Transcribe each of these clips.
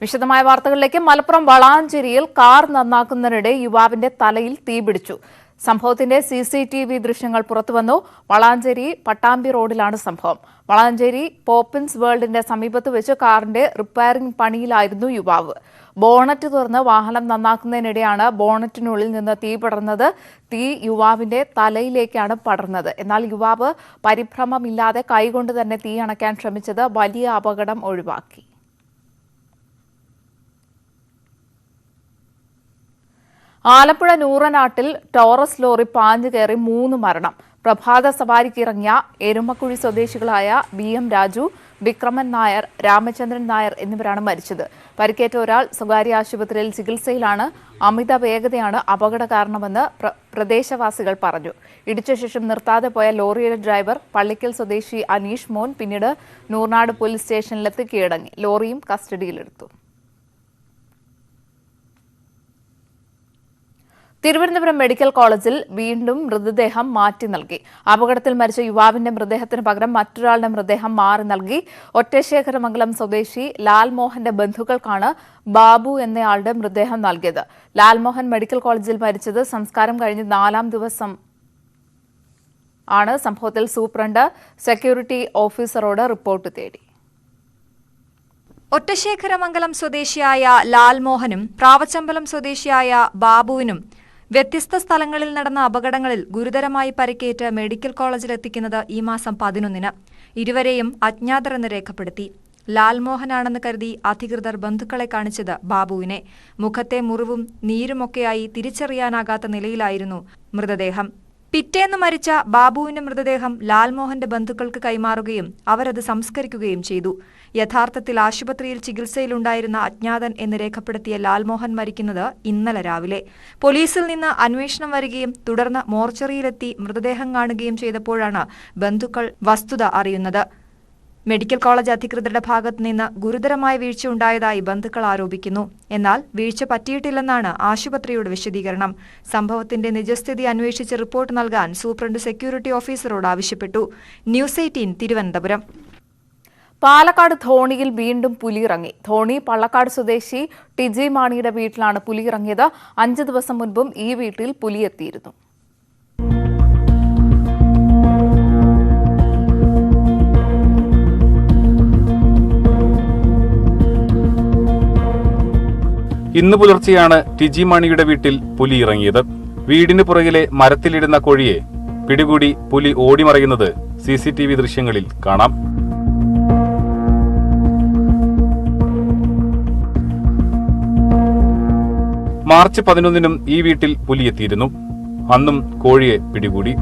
വിശദമായ വാർത്തകളിലേക്ക്. മലപ്പുറം വളാഞ്ചേരിയിൽ കാർ നന്നാക്കുന്നതിനിടെ യുവാവിന്റെ തലയിൽ തീപിടിച്ചു. സംഭവത്തിന്റെ CCTV ദൃശ്യങ്ങൾ പുറത്തുവന്നു. വളാഞ്ചേരി പട്ടാമ്പി റോഡിലാണ് സംഭവം. വളാഞ്ചേരി പോപ്പിൻസ് വേൾഡിന്റെ സമീപത്ത് വെച്ച് കാറിന്റെ റിപ്പയറിംഗ് പണിയിലായിരുന്നു യുവാവ്. ബോണറ്റ് തുറന്ന് വാഹനം നന്നാക്കുന്നതിനിടെയാണ് ബോണറ്റിനുള്ളിൽ നിന്ന് തീ പടർന്നത്. തീ യുവാവിന്റെ തലയിലേക്കാണ് പടർന്നത്. എന്നാൽ യുവാവ് പരിഭ്രമമില്ലാതെ കൈകൊണ്ട് തന്നെ തീ അണയ്ക്കാൻ ശ്രമിച്ചത് വലിയ അപകടം ഒഴിവാക്കി. ആലപ്പുഴ നൂറനാട്ടിൽ ടോറസ് ലോറി പാഞ്ഞു കയറി 3 മരണം. പ്രഭാത സവാരിക്കിറങ്ങിയ എരുമക്കുഴി സ്വദേശികളായ BM രാജു, വിക്രമൻ നായർ, രാമചന്ദ്രൻ നായർ എന്നിവരാണ് മരിച്ചത്. പരിക്കേറ്റ ഒരാൾ സ്വകാര്യ ആശുപത്രിയിൽ ചികിത്സയിലാണ്. അമിത വേഗതയാണ് അപകട കാരണമെന്ന് പ്രദേശവാസികൾ പറഞ്ഞു. ഇടിച്ച ശേഷം നിർത്താതെ പോയ ലോറിയുടെ ഡ്രൈവർ പള്ളിക്കൽ സ്വദേശി അനീഷ് മോൻ പിന്നീട് നൂർനാട് പോലീസ് സ്റ്റേഷനിലെത്തി കീഴടങ്ങി. ലോറിയും കസ്റ്റഡിയിലെടുത്തു. തിരുവനന്തപുരം മെഡിക്കൽ കോളേജിൽ വീണ്ടും മൃതദേഹം മാറ്റി നൽകി. അപകടത്തിൽ മരിച്ച യുവാവിന്റെ മൃതദേഹത്തിന് പകരം മറ്റൊരാളുടെ മൃതദേഹം മാറി നൽകി. ഒറ്റശേഖരമംഗലം സ്വദേശി ലാൽമോഹന്റെ ബന്ധുക്കൾക്കാണ് ബാബു എന്നയാളുടെ മൃതദേഹം നൽകിയത്. ലാൽമോഹൻ മെഡിക്കൽ കോളേജിൽ മരിച്ചത് സംസ്കാരം കഴിഞ്ഞ് 4ാം ദിവസം ആണ്. സംഭവത്തിൽ സൂപ്രണ്ട് സെക്യൂരിറ്റി ഓഫീസറോട് റിപ്പോർട്ട് തേടി. ഒറ്റശേഖരമംഗലം സ്വദേശിയായ ലാൽമോഹനും പ്രാവച്ചമ്പലം സ്വദേശിയായ ബാബുവിനും വ്യത്യസ്ത സ്ഥലങ്ങളിൽ നടന്ന അപകടങ്ങളിൽ ഗുരുതരമായി പരിക്കേറ്റ് മെഡിക്കൽ കോളേജിലെത്തിക്കുന്നത് ഈ മാസം 11-ന്. ഇരുവരെയും അജ്ഞാതരെന്ന് രേഖപ്പെടുത്തി. ലാൽമോഹനാണെന്ന് കരുതി അധികൃതർ ബന്ധുക്കളെ കാണിച്ചത് ബാബുവിനെ. മുഖത്തെ മുറിവും നീരുമൊക്കെയായി തിരിച്ചറിയാനാകാത്ത നിലയിലായിരുന്നു മൃതദേഹം. പിറ്റേന്ന് മരിച്ച ബാബുവിന്റെ മൃതദേഹം ലാൽമോഹന്റെ ബന്ധുക്കൾക്ക് കൈമാറുകയും അവരത് സംസ്കരിക്കുകയും ചെയ്തു. യഥാർത്ഥത്തിൽ ആശുപത്രിയിൽ ചികിത്സയിലുണ്ടായിരുന്ന അജ്ഞാതൻ എന്ന് രേഖപ്പെടുത്തിയ ലാൽമോഹൻ മരിക്കുന്നത് ഇന്നലെ രാവിലെ. പോലീസിൽ നിന്ന് അന്വേഷണം വരികയും തുടർന്ന് മോർച്ചറിയിലെത്തി മൃതദേഹം കാണുകയും ചെയ്തപ്പോഴാണ് ബന്ധുക്കൾ വസ്തുത അറിയുന്നത്. മെഡിക്കൽ കോളേജ് അധികൃതരുടെ ഭാഗത്തു നിന്ന് ഗുരുതരമായ വീഴ്ച ഉണ്ടായതായി ബന്ധുക്കൾ ആരോപിക്കുന്നു. എന്നാൽ വീഴ്ച പറ്റിയിട്ടില്ലെന്നാണ് ആശുപത്രിയുടെ വിശദീകരണം. സംഭവത്തിന്റെ നിജസ്ഥിതി അന്വേഷിച്ച് റിപ്പോർട്ട് നൽകാൻ സൂപ്രണ്ട് സെക്യൂരിറ്റി ഓഫീസറോട് ആവശ്യപ്പെട്ടു. ന്യൂസ് 18 തിരുവനന്തപുരം. പാലക്കാട് ധോണിയിൽ വീണ്ടും പുലിയിറങ്ങി. ധോണി പള്ളക്കാട് സ്വദേശി ടിജി മാണിയുടെ വീട്ടിലാണ് പുലിയിറങ്ങിയത്. 5 ദിവസം മുൻപും ഈ വീട്ടിൽ പുലിയെത്തിയിരുന്നു. ഇന്ന് പുലർച്ചെയാണ് ടിജി മാണിയുടെ വീട്ടിൽ പുലി ഇറങ്ങിയത്. വീടിന് പുറകിലെ മരത്തിലിടുന്ന കോഴിയെ പിടികൂടി പുലി ഓടിമറയുന്നത് CCTV ദൃശ്യങ്ങളിൽ കാണാം. മാർച്ച് 11-നും ഈ വീട്ടിൽ പുലിയെത്തിയിരുന്നു. അന്നും കോഴിയെ പിടികൂടി.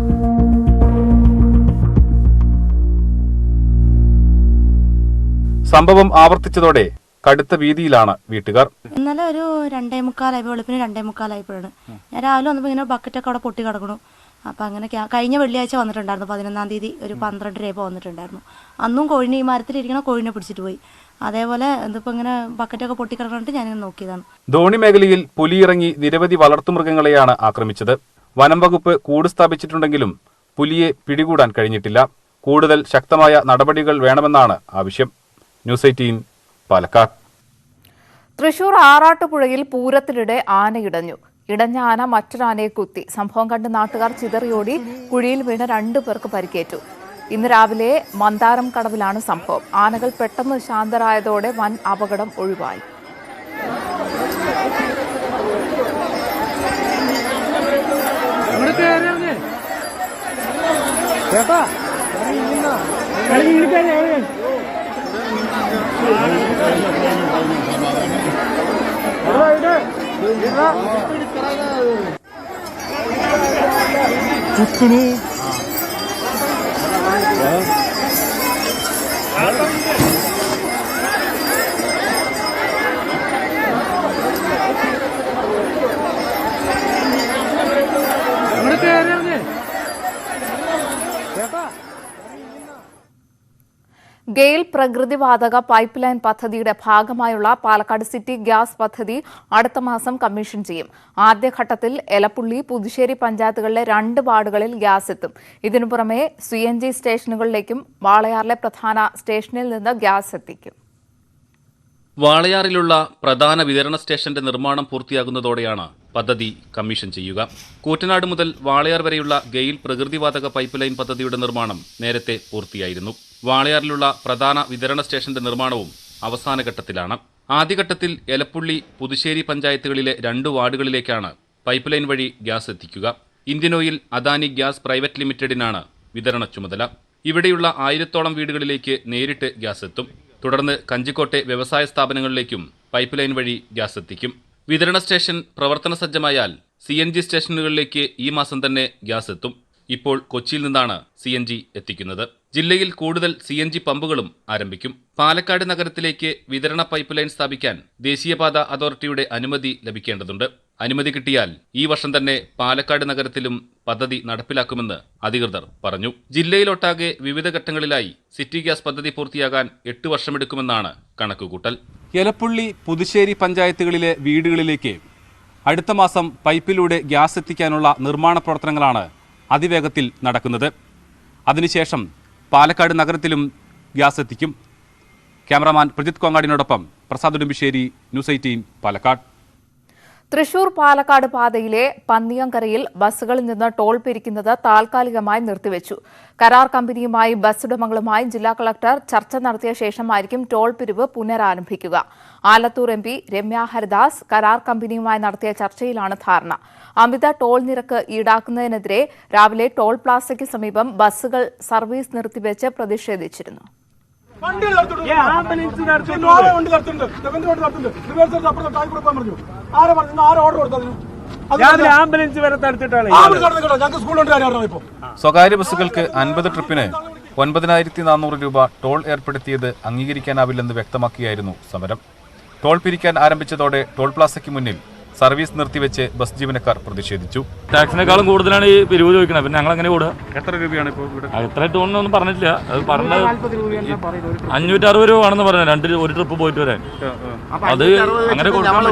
സംഭവം ആവർത്തിച്ചതോടെ കടുത്ത ഭീതിയിലാണ് വീട്ടുകാർ. ഇന്നലെ ഒരു 2:45 വെളുപ്പിന് 2:45 ഞാൻ രാവിലെ വന്നപ്പോൾ ഇങ്ങനെ ബക്കറ്റൊക്കെ അവിടെ പൊട്ടി കിടക്കണു. അപ്പം അങ്ങനെ കഴിഞ്ഞ വെള്ളിയാഴ്ച വന്നിട്ടുണ്ടായിരുന്നു. 11-ാം തീയതി ഒരു 12:30 വന്നിട്ടുണ്ടായിരുന്നു. അന്നും കോഴിനെ ഈ മരത്തിലിരിക്കണ കോഴിനെ പിടിച്ചിട്ട് പോയി. അതേപോലെ ഇതിപ്പോൾ ഇങ്ങനെ ബക്കറ്റൊക്കെ പൊട്ടി കിടക്കണിട്ട് ഞാനിങ്ങനെ നോക്കിയതാണ്. ധോണി മേഖലയിൽ പുലിയിറങ്ങി നിരവധി വളർത്തുമൃഗങ്ങളെയാണ് ആക്രമിച്ചത്. വനം വകുപ്പ് കൂട് സ്ഥാപിച്ചിട്ടുണ്ടെങ്കിലും പുലിയെ പിടികൂടാൻ കഴിഞ്ഞിട്ടില്ല. കൂടുതൽ ശക്തമായ നടപടികൾ വേണമെന്നാണ് ആവശ്യം. ന്യൂസ് 18 പാലക്കാട്. തൃശൂർ ആറാട്ടുപുഴയിൽ പൂരത്തിനിടെ ആനയിടഞ്ഞു. ഇടഞ്ഞ ആന മറ്റൊരാനയെ കുത്തി. സംഭവം കണ്ട് നാട്ടുകാർ ചിതറിയോടി. കുഴിയിൽ വീണ് 2 പേർക്ക് പരിക്കേറ്റു. ഇന്ന് രാവിലെ മന്ദാരം കടവിലാണ് സംഭവം. ആനകൾ പെട്ടെന്ന് ശാന്തരായതോടെ വൻ അപകടം ഒഴിവായി. ഗെയിൽ പ്രകൃതിവാതക പൈപ്പ് ലൈൻ പദ്ധതിയുടെ ഭാഗമായുള്ള പാലക്കാട് സിറ്റി ഗ്യാസ് പദ്ധതി അടുത്ത മാസം കമ്മീഷൻ ചെയ്യും. ആദ്യഘട്ടത്തിൽ എലപ്പുള്ളി, പുതുശ്ശേരി പഞ്ചായത്തുകളിലെ 2 വാർഡുകളിൽ ഗ്യാസ് എത്തും. ഇതിനു പുറമെ CNG സ്റ്റേഷനുകളിലേക്കും വാളയാറിലെ പ്രധാന സ്റ്റേഷനിൽ നിന്ന് ഗ്യാസ് എത്തിക്കും. വാളയാറിലുള്ള പ്രധാന വിതരണ സ്റ്റേഷന്റെ നിർമ്മാണം പൂർത്തിയാകുന്നതോടെയാണ് പദ്ധതി കമ്മീഷൻ ചെയ്യുക. കൂറ്റനാട് മുതൽ വാളയാർ വരെയുള്ള ഗെയിൽ പ്രകൃതിവാതക പൈപ്പ് ലൈൻ പദ്ധതിയുടെ നിർമ്മാണം നേരത്തെ പൂർത്തിയായിരുന്നു. വാളയാറിലുള്ള പ്രധാന വിതരണ സ്റ്റേഷന്റെ നിർമ്മാണവും അവസാന ഘട്ടത്തിലാണ്. ആദ്യഘട്ടത്തിൽ എലപ്പുള്ളി, പുതുശ്ശേരി പഞ്ചായത്തുകളിലെ 2 വാർഡുകളിലേക്കാണ് പൈപ്പ് ലൈൻ വഴി ഗ്യാസ് എത്തിക്കുക. Indian Oil, Adani gas private ലിമിറ്റഡിനാണ് വിതരണ ചുമതല. ഇവിടെയുള്ള 1000-ഓളം വീടുകളിലേക്ക് നേരിട്ട് ഗ്യാസ് എത്തും. തുടർന്ന് കഞ്ചിക്കോട്ടെ വ്യവസായ സ്ഥാപനങ്ങളിലേക്കും പൈപ്പ് ലൈൻ വഴി ഗ്യാസ് എത്തിക്കും. വിതരണ സ്റ്റേഷൻ പ്രവർത്തന സജ്ജമായാൽ CNG സ്റ്റേഷനുകളിലേക്ക് ഈ മാസം തന്നെ ഗ്യാസ് എത്തും. ഇപ്പോൾ കൊച്ചിയിൽ നിന്നാണ് CNG എത്തിക്കുന്നത്. ജില്ലയിൽ കൂടുതൽ CNG പമ്പുകളും ആരംഭിക്കും. പാലക്കാട് നഗരത്തിലേക്ക് വിതരണ പൈപ്പ് ലൈൻ സ്ഥാപിക്കാൻ ദേശീയപാത അതോറിറ്റിയുടെ അനുമതി ലഭിക്കേണ്ടതുണ്ട്. അനുമതി കിട്ടിയാൽ ഈ വർഷം തന്നെ പാലക്കാട് നഗരത്തിലും പദ്ധതി നടപ്പിലാക്കുമെന്ന് അധികൃതർ പറഞ്ഞു. ജില്ലയിലൊട്ടാകെ വിവിധ ഘട്ടങ്ങളിലായി സിറ്റി ഗ്യാസ് പദ്ധതി പൂർത്തിയാകാൻ 8 വർഷമെടുക്കുമെന്നാണ് കണക്കുകൂട്ടൽ. എലപ്പുള്ളി, പുതുശ്ശേരി പഞ്ചായത്തുകളിലെ വീടുകളിലേക്ക് അടുത്ത മാസം പൈപ്പിലൂടെ ഗ്യാസ് എത്തിക്കാനുള്ള നിർമ്മാണ പ്രവർത്തനങ്ങളാണ് അതിവേഗത്തിൽ നടക്കുന്നത്. അതിനുശേഷം പാലക്കാട് നഗരത്തിലും ഗ്യാസ് എത്തിക്കും. ക്യാമറാമാൻ പ്രജിത് കോങ്ങാടിനോടൊപ്പം പ്രസാദ് ഉടുമ്പിശ്ശേരി, ന്യൂസ് 18 പാലക്കാട്. തൃശൂർ പാലക്കാട് പാതയിലെ പന്നിയങ്കരയിൽ ബസ്സുകളിൽ നിന്ന് ടോൾ പിരിക്കുന്നത് താൽക്കാലികമായി നിർത്തിവെച്ചു. കരാർ കമ്പനിയുമായി ബസ് ഉടമകളുമായി ജില്ലാ കളക്ടർ ചർച്ച നടത്തിയ ശേഷമായിരിക്കും ടോൾ പിരിവ് പുനരാരംഭിക്കുക. ആലത്തൂർ MP രമ്യ ഹരിദാസ് കരാർ കമ്പനിയുമായി നടത്തിയ ചർച്ചയിലാണ് ധാരണ. അമിത ടോൾ നിരക്ക് ഈടാക്കുന്നതിനെതിരെ രാവിലെ ടോൾ പ്ലാസയ്ക്ക് സമീപം ബസ്സുകൾ സർവീസ് നിർത്തിവെച്ച് പ്രതിഷേധിച്ചിരുന്നു. സ്വകാര്യ ബസ്സുകൾക്ക് 50 ട്രിപ്പിന് 9400 രൂപ ടോൾ ഏർപ്പെടുത്തിയത് അംഗീകരിക്കാനാവില്ലെന്ന് വ്യക്തമാക്കിയായിരുന്നു സമരം. ടോൾ പിരിക്കാൻ ആരംഭിച്ചതോടെ ടോൾ പ്ലാസയ്ക്ക് മുന്നിൽ സർവീസ് നിർത്തിവെച്ച് ബസ് ജീവനക്കാർ പ്രതിഷേധിച്ചു. ടാക്സിനേക്കാളും കൂടുതലാണ് ഈ പിരിവ് ചോദിക്കുന്നത്. പിന്നെ ഞങ്ങൾ അങ്ങനെ കൂടുക. എത്ര രൂപയാണ് ഇപ്പോൾ? എത്ര ടോണിനൊന്നും പറഞ്ഞിട്ടില്ല. അത് പറഞ്ഞത് 560 രൂപ ആണെന്ന് പറഞ്ഞത് ഒരു ട്രിപ്പ് പോയിട്ട് വരാൻ. അത് അങ്ങനെ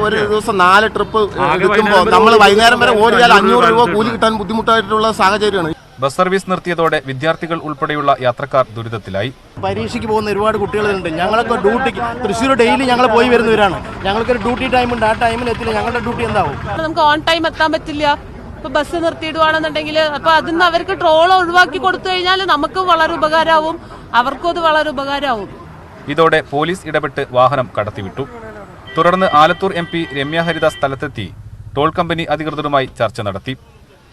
ഒരു ദിവസം 4 ട്രിപ്പ് എടുക്കുമ്പോൾ നമ്മൾ വൈകുന്നേരം വരെ ഓടിയാൽ 500 രൂപ കൂലി കിട്ടാൻ ബുദ്ധിമുട്ടായിട്ടുള്ള സാഹചര്യമാണ്. ബസ് സർവീസ് നിർത്തിയതോടെ വിദ്യാർത്ഥികൾ ഉൾപ്പെടെയുള്ള യാത്രക്കാർ ദുരിതത്തിലായി. പരീക്ഷയ്ക്ക് പോകുന്ന ഒരുപാട് കുട്ടികളുണ്ട്. ഞങ്ങളൊക്കെ ഡ്യൂട്ടിക്ക് തൃശ്ശൂർ ഡെയിലി ഞങ്ങൾ പോയി വരുന്നവരാണ്. ഞങ്ങൾക്കൊരു ഡ്യൂട്ടി ടൈം ഉണ്ട്. ആ ടൈമിൽ എത്തില്ല. ഞങ്ങളുടെ ഡ്യൂട്ടി എന്താവും? നമുക്ക് ഓൺ ടൈം എത്താൻ പറ്റില്ല. ഇപ്പൊ ബസ് നിർത്തിയിടുവാണെന്നുണ്ടെങ്കിൽ അപ്പൊ അതിന്ന് അവർക്ക് ട്രോൾ ഒഴിവാക്കി കൊടുത്തു കഴിഞ്ഞാൽ നമുക്ക് വളരെ ഉപകാരമാവും, അവർക്കും അത് വളരെ ഉപകാരമാവും. ഇതോടെ പോലീസ് ഇടപെട്ട് വാഹനം കടത്തിവിട്ടു. തുടർന്ന് ആലത്തൂർ MP രമ്യ ഹരിദാസ് സ്ഥലത്തെത്തി ടോൾ കമ്പനി അധികൃതരുമായി ചർച്ച നടത്തി.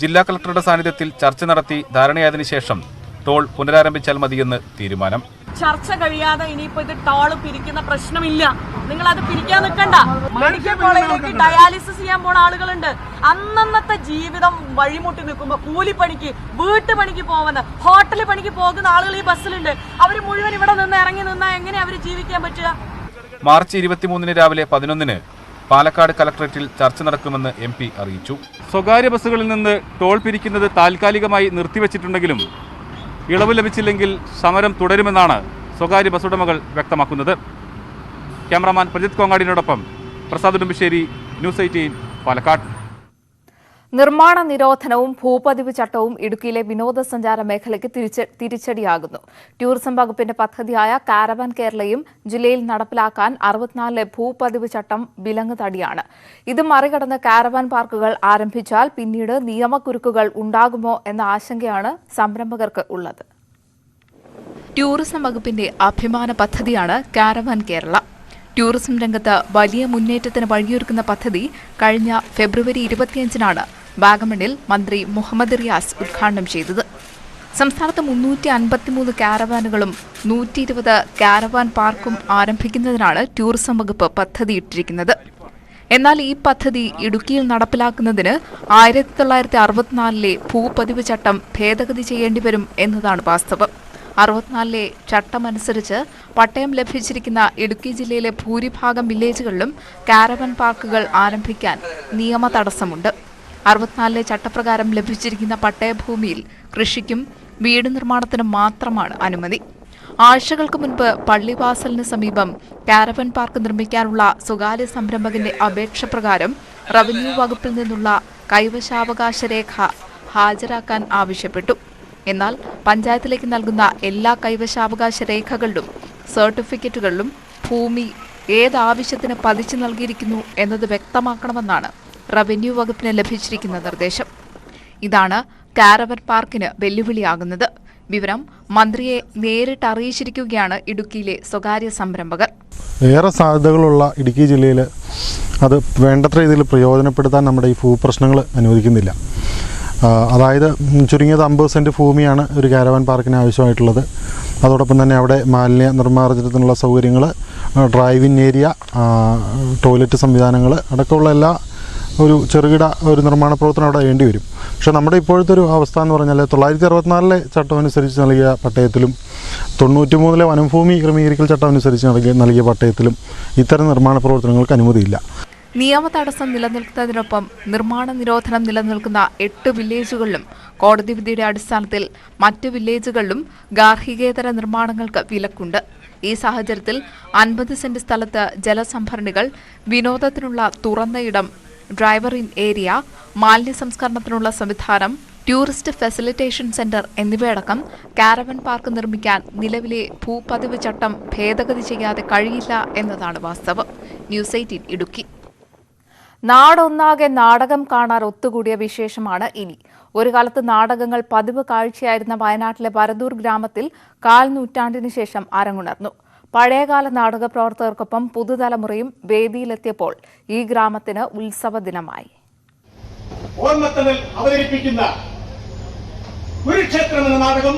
ജില്ലാ കളക്ടറുടെ സാന്നിധ്യത്തിൽ ചർച്ച നടത്തി ധാരണയായതിനു ശേഷം ടോൾ പുനരാരംഭിച്ചാൽ മതിയെന്ന് തീരുമാനം. ചർച്ച കഴിയാതെ ഇനിയിപ്പോ ഇത് ടോൾ പിരിക്കുന്ന പ്രശ്നമില്ല. നിങ്ങൾ അത് പിരിക്കാൻ നിൽക്കണ്ട. മെഡിക്കൽ കോളേജിലേക്ക് ഡയാലിസിസ് ചെയ്യാൻ പോണ ആളുകളുണ്ട്. അന്നന്നത്തെ ജീവിതം വഴിമുട്ടി നിൽക്കുമ്പോ കൂലിപ്പണിക്ക്, വീട്ടുപണിക്ക് പോകുന്ന, ഹോട്ടൽ പണിക്ക് പോകുന്ന ആളുകൾ ഈ ബസ്സിലുണ്ട്. അവര് മുഴുവൻ ഇവിടെ നിന്ന് ഇറങ്ങി നിന്നാൽ എങ്ങനെ അവര് ജീവിക്കാൻ പറ്റുക? മാർച്ച് 23 രാവിലെ 11 പാലക്കാട് കലക്ടറേറ്റിൽ ചർച്ച നടക്കുമെന്ന് MP അറിയിച്ചു. സ്വകാര്യ ബസ്സുകളിൽ നിന്ന് ടോൾ പിരിക്കുന്നത് താൽക്കാലികമായി നിർത്തിവച്ചിട്ടുണ്ടെങ്കിലും ഇളവ് ലഭിച്ചില്ലെങ്കിൽ സമരം തുടരുമെന്നാണ് സ്വകാര്യ ബസ് ഉടമകൾ വ്യക്തമാക്കുന്നത്. ക്യാമറാമാൻ പ്രജിത് കോങ്ങാടിനോടൊപ്പം പ്രസാദ് ഉടുമ്പിശ്ശേരി, ന്യൂസ് 18 പാലക്കാട്. നിർമ്മാണ നിരോധനവും ഭൂപതിവ് ചട്ടവും ഇടുക്കിയിലെ വിനോദസഞ്ചാര മേഖലയ്ക്ക് തിരിച്ചടിയാകുന്നു. ടൂറിസം വകുപ്പിന്റെ പദ്ധതിയായ കാരവാൻ കേരളയും ജില്ലയിൽ നടപ്പിലാക്കാൻ 64 ഭൂപതിവ് ചട്ടം വിലങ്ങ് തടിയാണ്. ഇത് മറികടന്ന് കാരവാൻ പാർക്കുകൾ ആരംഭിച്ചാൽ പിന്നീട് നിയമക്കുരുക്കുകൾ ഉണ്ടാകുമോ എന്ന ആശങ്കയാണ് സംരംഭകർക്ക് ഉള്ളത്. ടൂറിസം വകുപ്പിന്റെ അഭിമാന പദ്ധതിയാണ് കാരവാൻ കേരള. ടൂറിസം രംഗത്ത് വലിയ മുന്നേറ്റത്തിന് വഴിയൊരുക്കുന്ന പദ്ധതി കഴിഞ്ഞ ഫെബ്രുവരി 25-നാണ് വാഗമണിൽ മന്ത്രി മുഹമ്മദ് റിയാസ് ഉദ്ഘാടനം ചെയ്തത്. സംസ്ഥാനത്ത് 353 കാരവാനുകളും 120 കാരവാൻ പാർക്കും ആരംഭിക്കുന്നതിനാണ് ടൂറിസം വകുപ്പ് പദ്ധതിയിട്ടിരിക്കുന്നത്. എന്നാൽ ഈ പദ്ധതി ഇടുക്കിയിൽ നടപ്പിലാക്കുന്നതിന് 1964-ലെ ഭൂപതിവ് ചട്ടം ഭേദഗതി ചെയ്യേണ്ടിവരും എന്നതാണ് വാസ്തവം. 64-ലെ ചട്ടമനുസരിച്ച് പട്ടയം ലഭിച്ചിരിക്കുന്ന ഇടുക്കി ജില്ലയിലെ ഭൂരിഭാഗം വില്ലേജുകളിലും കാരവൻ പാർക്കുകൾ ആരംഭിക്കാൻ നിയമ തടസ്സമുണ്ട്. 64-ലെ ചട്ടപ്രകാരം ലഭിച്ചിരിക്കുന്ന പട്ടയഭൂമിയിൽ കൃഷിക്കും വീട് നിർമ്മാണത്തിനും മാത്രമാണ് അനുമതി. ആഴ്ചകൾക്ക് മുൻപ് പള്ളിവാസലിന് സമീപം കാരവൻ പാർക്ക് നിർമ്മിക്കാനുള്ള സ്വകാര്യ സംരംഭകന്റെ അപേക്ഷ പ്രകാരം റവന്യൂ വകുപ്പിൽ നിന്നുള്ള കൈവശാവകാശ രേഖ ഹാജരാക്കാൻ ആവശ്യപ്പെട്ടു. എന്നാൽ പഞ്ചായത്തിലേക്ക് നൽകുന്ന എല്ലാ കൈവശാവകാശ രേഖകളിലും സർട്ടിഫിക്കറ്റുകളിലും ഭൂമി ഏത് ആവശ്യത്തിന് പതിച്ചു നൽകിയിരിക്കുന്നു എന്നത് വ്യക്തമാക്കണമെന്നാണ് റവന്യൂ വകുപ്പിന് ലഭിച്ചിരിക്കുന്ന നിർദ്ദേശം. ഇതാണ് കാരവൻ പാർക്കിന് വെല്ലുവിളിയാകുന്നത്. വിവരം മന്ത്രിയെ നേരിട്ട് അറിയിച്ചിരിക്കുകയാണ് ഇടുക്കിയിലെ സ്വകാര്യ സംരംഭകർ. ഏറെ സാധ്യതകളുള്ള ഇടുക്കി ജില്ലയിൽ അത് വേണ്ടത്ര രീതിയിൽ പ്രയോജനപ്പെടുത്താൻ നമ്മുടെ ഈ ഭൂപ്രശ്നങ്ങൾ അനുവദിക്കുന്നില്ല. അതായത് ചുരുങ്ങിയത് 50 സെൻറ്റ് ഭൂമിയാണ് ഒരു കാരവൻ പാർക്കിന് ആവശ്യമായിട്ടുള്ളത്. അതോടൊപ്പം തന്നെ അവിടെ മാലിന്യ നിർമ്മാർജ്ജനത്തിനുള്ള സൗകര്യങ്ങൾ, ഡ്രൈവിംഗ് ഏരിയ, ടോയ്ലറ്റ് സംവിധാനങ്ങൾ അടക്കമുള്ള എല്ലാ ഒരു ചെറുകിട ഒരു നിർമ്മാണ പ്രവർത്തനം അവിടെ വേണ്ടി വരും. പക്ഷേ നമ്മുടെ ഇപ്പോഴത്തെ ഒരു അവസ്ഥ എന്ന് പറഞ്ഞാൽ 964 ചട്ടം അനുസരിച്ച് നൽകിയ പട്ടയത്തിലും 93 വനംഭൂമി ക്രമീകരിക്കൽ ചട്ടം അനുസരിച്ച് നൽകിയ പട്ടയത്തിലും ഇത്തരം നിർമ്മാണ പ്രവർത്തനങ്ങൾക്ക് അനുമതിയില്ല. നിയമ തടസ്സം നിലനിൽക്കുന്നതിനൊപ്പം നിർമ്മാണ നിരോധനം നിലനിൽക്കുന്ന 8 വില്ലേജുകളിലും കോടതി വിധിയുടെ അടിസ്ഥാനത്തിൽ മറ്റ് വില്ലേജുകളിലും ഗാർഹികേതര നിർമ്മാണങ്ങൾക്ക് വിലക്കുണ്ട്. ഈ സാഹചര്യത്തിൽ 50 സെന്റ് സ്ഥലത്ത് ജലസംഭരണികൾ, വിനോദത്തിനുള്ള തുറന്ന ഇടം, ഡ്രൈവർ ഇൻ ഏരിയ, മാലിന്യ സംസ്കരണത്തിനുള്ള സംവിധാനം, ടൂറിസ്റ്റ് ഫെസിലിറ്റേഷൻ സെന്റർ എന്നിവയടക്കം കാരവൻ പാർക്ക് നിർമ്മിക്കാൻ നിലവിലെ ഭൂപതിവ് ചട്ടം ഭേദഗതി ചെയ്യാതെ കഴിയില്ല എന്നതാണ് വാസ്തവം. ന്യൂസ് 18 ഇടുക്കി. നാടൊന്നാകെ നാടകം കാണാൻ ഒത്തുകൂടിയ വിശേഷമാണ് ഇനി. ഒരു കാലത്ത് നാടകങ്ങൾ പതിവ് കാഴ്ചയായിരുന്ന വയനാട്ടിലെ വരദൂർ ഗ്രാമത്തിൽ 1/4 നൂറ്റാണ്ടിന് ശേഷം അരങ്ങുണർന്നു. പഴയകാല നാടക പ്രവർത്തകർക്കൊപ്പം പുതുതലമുറയും വേദിയിലെത്തിയപ്പോൾ ഈ ഗ്രാമത്തിന് ഉത്സവ ദിനമായി. ഓർമ്മത്തണൽ അവതരിപ്പിക്കുന്ന കുരുക്ഷേത്രം എന്ന നാടകം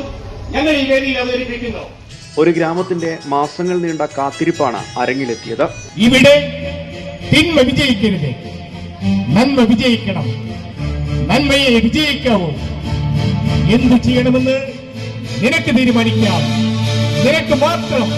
ഞങ്ങൾ ഈ വേദിയിൽ അവതരിപ്പിക്കുന്നു. ഒരു ഗ്രാമത്തിന്റെ മാസങ്ങൾ നീണ്ട കാത്തിരിപ്പാണ് അരങ്ങിലെത്തിയത്. ഇവിടെ തിന്മ വിജയിക്കരുത്, നന്മ വിജയിക്കണം. നന്മയെ വിജയിക്കാവൂ. എന്തു ചെയ്യണമെന്ന് നിനക്ക് തീരുമാനിക്കാം, നിനക്ക് മാത്രം.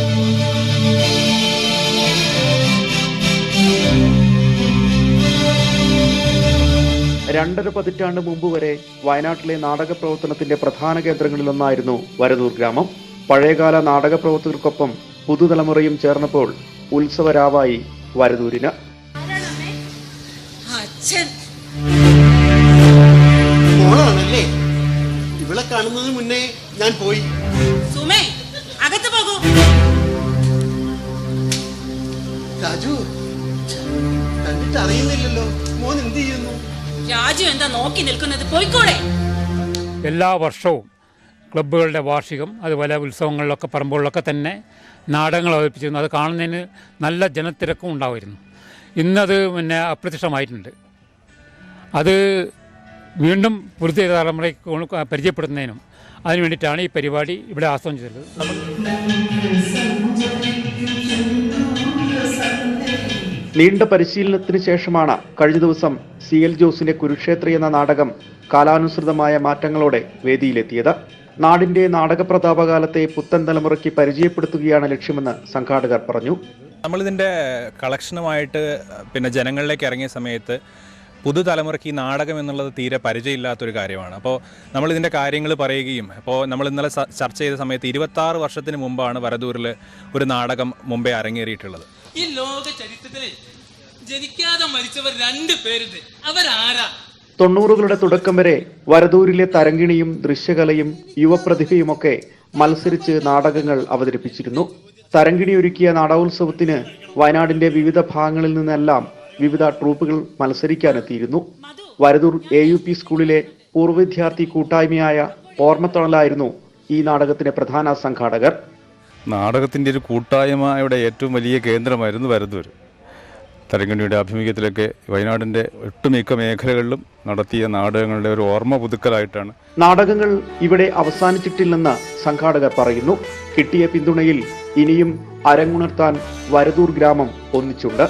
രണ്ടര പതിറ്റാണ്ട് മുമ്പ് വരെ വയനാട്ടിലെ നാടക പ്രവർത്തനത്തിന്റെ പ്രധാന കേന്ദ്രങ്ങളിലൊന്നായിരുന്നു വരദൂർ ഗ്രാമം. പഴയകാല നാടക പ്രവർത്തകർക്കൊപ്പം പുതുതലമുറയും ചേർന്നപ്പോൾ ഉത്സവരാവായി വരദൂരിന്. മോളാണല്ലേ? ഇവളെ കാണുന്നതിന് മുന്നേ ഞാൻ പോയി. അകത്ത് പോകൂ. രാജു, കണ്ടിട്ട് അറിയുന്നില്ലല്ലോ. മോൻ എന്ത് ചെയ്യുന്നു? രാജു എന്താ നോക്കി നിൽക്കുന്നത്? പോയിക്കോളെ. എല്ലാ വർഷവും ക്ലബ്ബുകളുടെ വാർഷികം, അതുപോലെ ഉത്സവങ്ങളിലൊക്കെ പറമ്പുകളിലൊക്കെ തന്നെ നാടകങ്ങൾ അവതരിപ്പിച്ചിരുന്നു. അത് കാണുന്നതിന് നല്ല ജനത്തിരക്കും ഉണ്ടാവുമായിരുന്നു. ഇന്നത് അപ്രത്യക്ഷമായിട്ടുണ്ട്. അത് വീണ്ടും പുതിയ തലമുറയ്ക്ക് പരിചയപ്പെടുത്തുന്നതിനും അതിനു വേണ്ടിയിട്ടാണ് ഈ പരിപാടി ഇവിടെ ആസൂത്രണം ചെയ്തത്. നീണ്ട പരിശീലനത്തിന് ശേഷമാണ് കഴിഞ്ഞ ദിവസം CL ജോസിന്റെ കുരുക്ഷേത്ര എന്ന നാടകം കാലാനുസൃതമായ മാറ്റങ്ങളോടെ വേദിയിലെത്തിയത്. നാടിന്റെ നാടക പ്രതാപകാലത്തെ പുത്തൻ തലമുറയ്ക്ക് പരിചയപ്പെടുത്തുകയാണ് ലക്ഷ്യമെന്ന് സംഘാടകർ പറഞ്ഞു. നമ്മളിതിൻ്റെ കളക്ഷനുമായിട്ട് ജനങ്ങളിലേക്ക് ഇറങ്ങിയ സമയത്ത് പുതുതലമുറയ്ക്ക് ഈ നാടകം എന്നുള്ളത് തീരെ പരിചയമില്ലാത്തൊരു കാര്യമാണ്. അപ്പോൾ നമ്മളിതിൻ്റെ കാര്യങ്ങൾ പറയുകയും, അപ്പോൾ നമ്മൾ ഇന്നലെ ചർച്ച ചെയ്ത സമയത്ത് 26 വർഷത്തിന് മുമ്പാണ് വരദൂരിൽ ഒരു നാടകം മുമ്പേ അരങ്ങേറിയിട്ടുള്ളത്. ഈ ലോക ചരിത്രത്തിൽ ജനിക്കാതെ മരിച്ചവർ 2 പേരുണ്ട്. അവരാരാ? 90കളുടെ തുടക്കം വരെ വരദൂരിലെ തരങ്കിണിയും ദൃശ്യകലയും യുവപ്രതിഭയുമൊക്കെ മത്സരിച്ച് നാടകങ്ങൾ അവതരിപ്പിച്ചിരുന്നു. തരങ്കിണി ഒരുക്കിയ നാടകോത്സവത്തിന് വയനാടിന്റെ വിവിധ ഭാഗങ്ങളിൽ നിന്നെല്ലാം വിവിധ ട്രൂപ്പുകൾ മത്സരിക്കാനെത്തിയിരുന്നു. വരദൂർ AUP സ്കൂളിലെ പൂർവ്വ വിദ്യാർത്ഥി കൂട്ടായ്മയായ ഓർമ്മത്തണലായിരുന്നു ഈ നാടകത്തിന്റെ പ്രധാന സംഘാടകർ. നാടകത്തിൻ്റെ ഒരു കൂട്ടായ്മയുടെ ഏറ്റവും വലിയ കേന്ദ്രമായിരുന്നു വരദൂർ. തരങ്കിണിയുടെ ആഭിമുഖ്യത്തിലൊക്കെ വയനാടിൻ്റെ ഒട്ടുമിക്ക മേഖലകളിലും നടത്തിയ നാടകങ്ങളുടെ ഒരു ഓർമ്മ പുതുക്കലായിട്ടാണ്. നാടകങ്ങൾ ഇവിടെ അവസാനിച്ചിട്ടില്ലെന്ന് സംഘാടകർ പറയുന്നു. കിട്ടിയ പിന്തുണയിൽ ഇനിയും അരങ്ങുണർത്താൻ വരദൂർ ഗ്രാമം ഒന്നിച്ചുണ്ട്.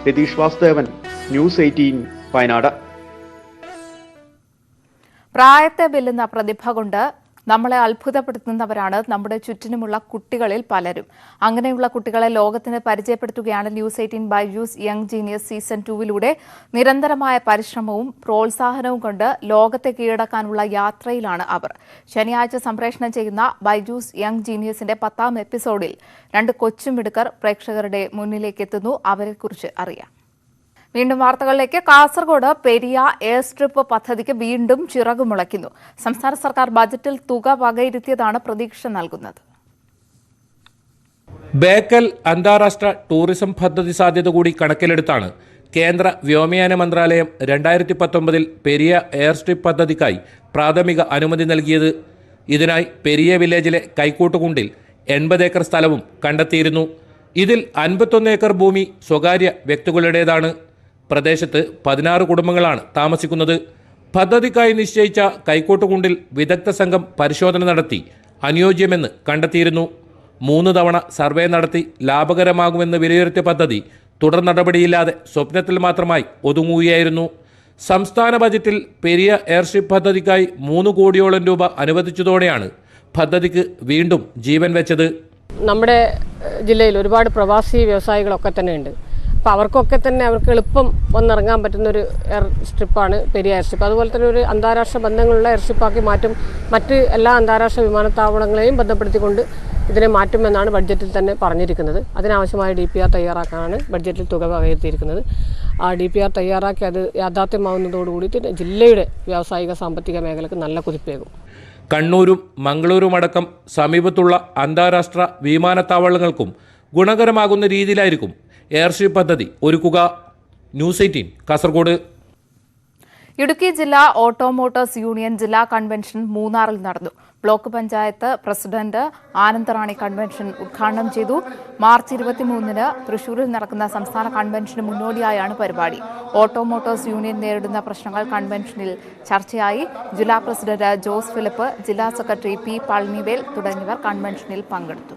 രതീഷ് വാസുദേവൻ, ന്യൂസ് 18 വയനാട്. പ്രായത്തെ വെല്ലുന്ന പ്രതിഭ കൊണ്ട് നമ്മളെ അത്ഭുതപ്പെടുത്തുന്നവരാണ് നമ്മുടെ ചുറ്റിനുമുള്ള കുട്ടികളിൽ പലരും. അങ്ങനെയുള്ള കുട്ടികളെ ലോകത്തിന് പരിചയപ്പെടുത്തുകയാണ് news 18 Byju's young genius season 2 നിരന്തരമായ പരിശ്രമവും പ്രോത്സാഹനവും കൊണ്ട് ലോകത്തെ കീഴടക്കാനുള്ള യാത്രയിലാണ് അവർ. ശനിയാഴ്ച സംപ്രേഷണം ചെയ്യുന്ന ബൈജൂസ് യങ് ജീനിയസിന്റെ 10ാം എപ്പിസോഡിൽ 2 കൊച്ചുമിടുക്കർ പ്രേക്ഷകരുടെ മുന്നിലേക്ക് എത്തുന്നു. അവരെക്കുറിച്ച് അറിയാം. വീണ്ടും വാർത്തകളിലേക്ക്. കാസർഗോഡ് പെരിയ എയർ സ്ട്രിപ്പ് പദ്ധതിക്ക് വീണ്ടും ചിറകുമുളയ്ക്കുന്നു. സംസ്ഥാന സർക്കാർ ബജറ്റിൽ തുക വകയിരുത്തിയതാണ് പ്രതീക്ഷ നൽകുന്നത്. ബേക്കൽ അന്താരാഷ്ട്ര ടൂറിസം പദ്ധതി സാധ്യത കൂടി കണക്കിലെടുത്താണ് കേന്ദ്ര വ്യോമയാന മന്ത്രാലയം 2019 പെരിയ എയർ സ്ട്രിപ്പ് പദ്ധതിക്കായി പ്രാഥമിക അനുമതി നൽകിയത്. ഇതിനായി പെരിയ വില്ലേജിലെ കൈക്കൂട്ടുകുണ്ടിൽ 80 ഏക്കർ സ്ഥലവും കണ്ടെത്തിയിരുന്നു. ഇതിൽ 51 ഏക്കർ ഭൂമി സ്വകാര്യ വ്യക്തികളുടേതാണ്. പ്രദേശത്ത് 16 കുടുംബങ്ങളാണ് താമസിക്കുന്നത്. പദ്ധതിക്കായി നിശ്ചയിച്ച കൈക്കൂട്ടുകുണ്ടിൽ വിദഗ്ധ സംഘം പരിശോധന നടത്തി അനുയോജ്യമെന്ന് കണ്ടെത്തിയിരുന്നു. 3 തവണ സർവേ നടത്തി ലാഭകരമാകുമെന്ന് വിലയിരുത്തിയ പദ്ധതി തുടർ നടപടിയില്ലാതെ സ്വപ്നത്തിൽ മാത്രമായി ഒതുങ്ങുകയായിരുന്നു. സംസ്ഥാന ബജറ്റിൽ പെരിയ എയർഷിപ്പ് പദ്ധതിക്കായി 3 കോടിയോളം രൂപ അനുവദിച്ചതോടെയാണ് പദ്ധതിക്ക് വീണ്ടും ജീവൻ വെച്ചത്. നമ്മുടെ ജില്ലയിൽ ഒരുപാട് പ്രവാസി വ്യവസായികളൊക്കെ തന്നെ ഉണ്ട്. അപ്പോൾ അവർക്കൊക്കെ തന്നെ അവർക്ക് എളുപ്പം വന്നിറങ്ങാൻ പറ്റുന്നൊരു എയർ സ്ട്രിപ്പാണ് പെരിയ എയർസ്ട്രിപ്പ്. അതുപോലെ തന്നെ ഒരു അന്താരാഷ്ട്ര ബന്ധങ്ങളുള്ള എയർസ്ട്രിപ്പാക്കി മാറ്റും. മറ്റ് എല്ലാ അന്താരാഷ്ട്ര വിമാനത്താവളങ്ങളെയും ബന്ധപ്പെടുത്തിക്കൊണ്ട് ഇതിനെ മാറ്റുമെന്നാണ് ബഡ്ജറ്റിൽ തന്നെ പറഞ്ഞിരിക്കുന്നത്. അതിനാവശ്യമായ DPR തയ്യാറാക്കാനാണ് ബഡ്ജറ്റിൽ തുക വകയിരുത്തിയിരിക്കുന്നത്. ആ DPR തയ്യാറാക്കി അത് യാഥാർത്ഥ്യമാവുന്നതോടുകൂടി ജില്ലയുടെ വ്യാവസായിക സാമ്പത്തിക മേഖലയ്ക്ക് നല്ല കുതിപ്പേകും. കണ്ണൂരും മംഗളൂരും അടക്കം സമീപത്തുള്ള അന്താരാഷ്ട്ര വിമാനത്താവളങ്ങൾക്കും ഗുണകരമാകുന്ന രീതിയിലായിരിക്കും എയർഷിപ്പ് പദ്ധതി ഒരുക്കുക. ന്യൂസ് 18 കാസർഗോഡ്. ഇടുക്കി ജില്ലാ ഓട്ടോമോട്ടോഴ്സ് യൂണിയൻ ജില്ലാ കൺവെൻഷൻ മൂന്നാറിൽ നടന്നു. ബ്ലോക്ക് പഞ്ചായത്ത് പ്രസിഡന്റ് ആനന്ദറാണി കൺവെൻഷൻ ഉദ്ഘാടനം ചെയ്തു. മാർച്ച് 23-ന് തൃശൂരിൽ നടക്കുന്ന സംസ്ഥാന കൺവെൻഷന് മുന്നോടിയായാണ് പരിപാടി. ഓട്ടോമോട്ടോഴ്സ് യൂണിയൻ നേരിടുന്ന പ്രശ്നങ്ങൾ കൺവെൻഷനിൽ ചർച്ചയായി. ജില്ലാ പ്രസിഡന്റ് ജോസ് ഫിലിപ്പ്, ജില്ലാ സെക്രട്ടറി P. പളനിവേൽ തുടങ്ങിയവർ കൺവെൻഷനിൽ പങ്കെടുത്തു.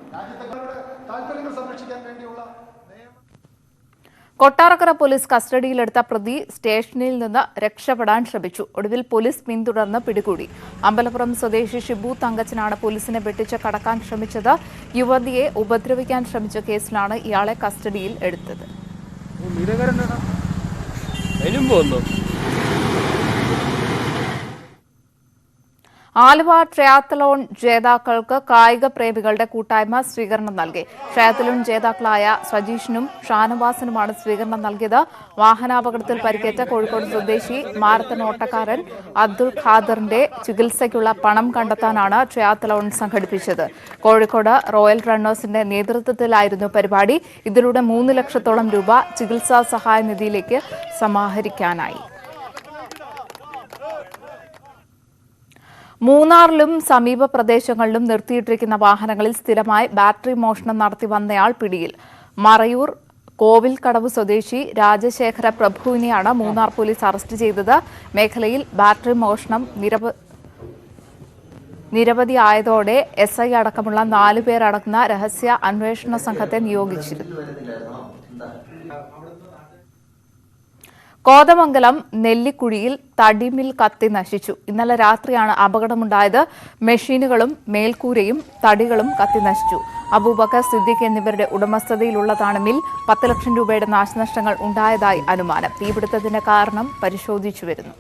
കൊട്ടാരക്കര പോലീസ് കസ്റ്റഡിയിലെടുത്ത പ്രതി സ്റ്റേഷനിൽ നിന്ന് രക്ഷപ്പെടാൻ ശ്രമിച്ചു. ഒടുവിൽ പോലീസ് പിന്തുടർന്ന് പിടികൂടി. അമ്പലപ്പുറം സ്വദേശി ഷിബു തങ്കച്ചനാണ് പോലീസിനെ വെട്ടിച്ച് കടക്കാൻ ശ്രമിച്ചത്. യുവതിയെ ഉപദ്രവിക്കാൻ ശ്രമിച്ച കേസിലാണ് ഇയാളെ കസ്റ്റഡിയിൽ എടുത്തത്. ആലുവ ട്രയാത്തലോൺ ജേതാക്കൾക്ക് കായിക പ്രേമികളുടെ കൂട്ടായ്മ സ്വീകരണം നൽകി. ട്രയാത്തലോൺ ജേതാക്കളായ സജീഷിനും ഷാനവാസിനുമാണ് സ്വീകരണം നൽകിയത്. വാഹനാപകടത്തിൽ പരിക്കേറ്റ കോഴിക്കോട് സ്വദേശി മാരത്തൺ ഓട്ടക്കാരൻ അബ്ദുൾ ഖാദറിന്റെ ചികിത്സയ്ക്കുള്ള പണം കണ്ടെത്താനാണ് ട്രയാത്തലോൺ സംഘടിപ്പിച്ചത്. കോഴിക്കോട് റോയൽ റണ്ണേഴ്സിന്റെ നേതൃത്വത്തിലായിരുന്നു പരിപാടി. ഇതിലൂടെ 3 ലക്ഷത്തോളം രൂപ ചികിത്സാ സഹായ നിധിയിലേക്ക് സമാഹരിക്കാനായി. മൂന്നാറിലും സമീപ പ്രദേശങ്ങളിലും നിർത്തിയിട്ടിരിക്കുന്ന വാഹനങ്ങളിൽ സ്ഥിരമായി ബാറ്ററി മോഷണം നടത്തി വന്നയാൾ പിടിയിൽ. മറയൂർ കോവിൽക്കടവ് സ്വദേശി രാജശേഖര പ്രഭുവിനെയാണ് മൂന്നാർ പോലീസ് അറസ്റ്റ് ചെയ്തത്. മേഖലയിൽ ബാറ്ററി മോഷണം നിരവധിയായതോടെ SI അടക്കമുള്ള 4 പേരടങ്ങുന്ന രഹസ്യ അന്വേഷണ സംഘത്തെ നിയോഗിച്ചിരുന്നു. കോതമംഗലം നെല്ലിക്കുഴിയിൽ തടിമിൽ കത്തി നശിച്ചു. ഇന്നലെ രാത്രിയാണ് അപകടമുണ്ടായത്. മെഷീനുകളും മേൽക്കൂരയും തടികളും കത്തി നശിച്ചു. അബൂബക്കർ സിദ്ദീഖ് എന്നിവരുടെ ഉടമസ്ഥതയിലുള്ളതാണ് മിൽ. 10 ലക്ഷം രൂപയുടെ നാശനഷ്ടങ്ങൾ ഉണ്ടായതായി അനുമാനം. തീപിടുത്തത്തിന്റെ കാരണം പരിശോധിച്ചു വരുന്നു.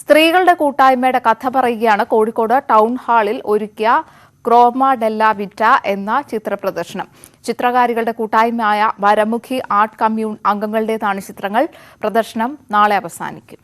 സ്ത്രീകളുടെ കൂട്ടായ്മയുടെ കഥ പറയുകയാണ് കോഴിക്കോട് ടൗൺ ഹാളിൽ ഒരുക്കിയ ക്രോമ ഡെല്ല വിറ്റ എന്ന ചിത്രപ്രദർശനം. ചിത്രകാരികളുടെ കൂട്ടായ്മയായ വരമുഖി ആർട്ട് കമ്മ്യൂൺ അംഗങ്ങളുടേതാണ് ചിത്രങ്ങൾ. പ്രദർശനം നാളെ അവസാനിക്കും.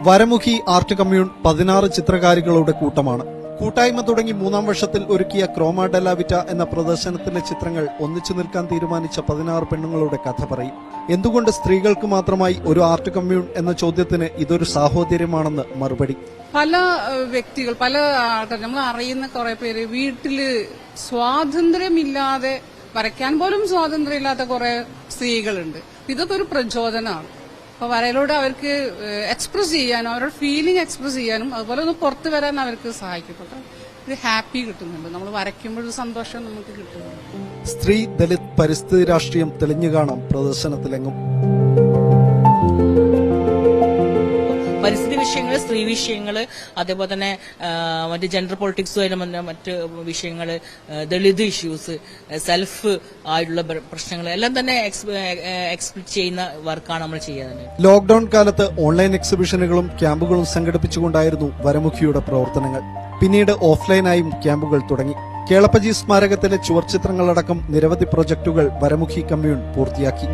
വരമുഖി ആർട്ട് കമ്മ്യൂൺ 16 ചിത്രകാരികളുടെ കൂട്ടമാണ്. കൂട്ടായ്മ തുടങ്ങി 3-ാം വർഷത്തിൽ ഒരുക്കിയ ക്രോമ ഡെല്ല വിറ്റ എന്ന പ്രദർശനത്തിലെ ചിത്രങ്ങൾ ഒന്നിച്ചു നിൽക്കാൻ തീരുമാനിച്ച 16 പെണ്ണുങ്ങളുടെ കഥ പറയും. എന്തുകൊണ്ട് സ്ത്രീകൾക്ക് മാത്രമായി ഒരു ആർട്ട് കമ്മ്യൂൺ എന്ന ചോദ്യത്തിന് ഇതൊരു സാഹോദര്യമാണെന്ന് മറുപടി. പല വ്യക്തികൾ, പല ആൾക്കാർ, നമ്മൾ അറിയുന്ന കുറെ പേര് വീട്ടില് സ്വാതന്ത്ര്യമില്ലാതെ വരയ്ക്കാൻ പോലും സ്വാതന്ത്ര്യമില്ലാത്ത കുറെ സ്ത്രീകളുണ്ട്. ഇതൊക്കെ ഒരു പ്രചോദനമാണ്. അപ്പൊ വരയിലൂടെ അവർക്ക് എക്സ്പ്രസ് ചെയ്യാനും അവരുടെ ഫീലിംഗ് എക്സ്പ്രസ് ചെയ്യാനും അതുപോലെ ഒന്ന് പുറത്തു വരാൻ അവർക്ക് സഹായിക്കപ്പെട്ടു. ഒരു ഹാപ്പി കിട്ടുന്നുണ്ട്. നമ്മൾ വരയ്ക്കുമ്പോൾ ഒരു സന്തോഷം നമുക്ക് കിട്ടുന്നുണ്ട്. സ്ത്രീ, ദലിത്, പരിസ്ഥിതി രാഷ്ട്രീയം തെളിഞ്ഞു കാണാം പ്രദർശനത്തിലെങ്ങും. പരിസ്ഥിതി വിഷയങ്ങൾ, സ്ത്രീ വിഷയങ്ങൾ, അതേപോലെ തന്നെ മറ്റ് ജെൻഡർ പൊളിറ്റിക്സുമായിട്ട് മറ്റ് വിഷയങ്ങൾ, ദളിത് ഇഷ്യൂസ്, സെൽഫ് ആയിട്ടുള്ള പ്രശ്നങ്ങൾ എല്ലാം തന്നെ എക്സ്പ്ലിറ്റ് ചെയ്യുന്ന വർക്കാണ് നമ്മൾ ചെയ്യുന്നത്. ലോക്ഡൌൺ കാലത്ത് ഓൺലൈൻ എക്സിബിഷനുകളും ക്യാമ്പുകളും സംഘടിപ്പിച്ചുകൊണ്ടായിരുന്നു വരമുഖിയുടെ പ്രവർത്തനങ്ങൾ. പിന്നീട് ഓഫ്ലൈനായും ക്യാമ്പുകൾ തുടങ്ങി. കേളപ്പജി സ്മാരകത്തിലെ ചുവർച്ചിത്രങ്ങളടക്കം നിരവധി പ്രൊജക്ടുകൾ വരമുഖി കമ്മ്യൂൺ പൂർത്തിയാക്കി.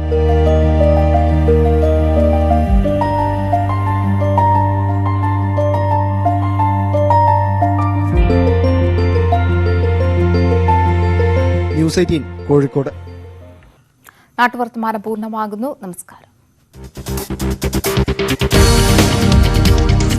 ന്യൂസ് 18 കോഴിക്കോട്. നാട്ടുവർത്തമാനം പൂർണ്ണമാകുന്നു. നമസ്കാരം.